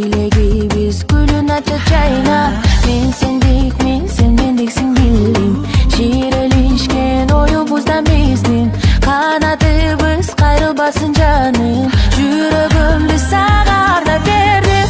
Dilegi biz gülün açı çayna. Men sen mendeksin bildim. Şiirleşken oyubuzdan bizdin. Kanatыбыз kayrılbasın canım. Жүрөгümdü sana arnap berdim.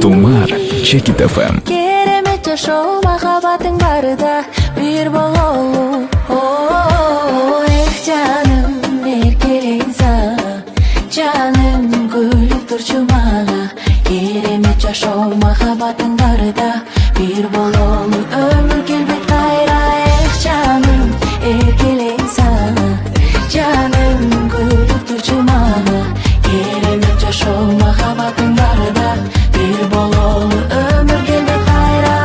Тумар Чекит ФМ. Керемет жашоо махаббатың барда бир бололу. Эх жаным эркелейсің, жаным күлүп турчу мага. Керемет жашоо махаббатың барда бир бололу. Өмүр келбейт кайра. Эх жаным эркелейсің, жаным күлүп турчу мага. Керемет жашоо махаббатың барда бир бололу. Өмүр келбейт кайра.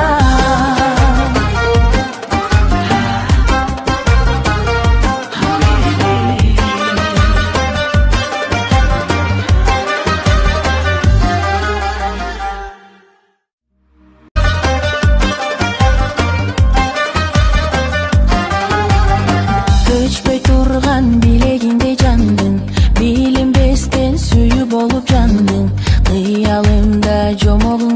Өчпөй турган билегинде жандың, билинбестен сүйүү болуп жандың. Кыялымда жомогу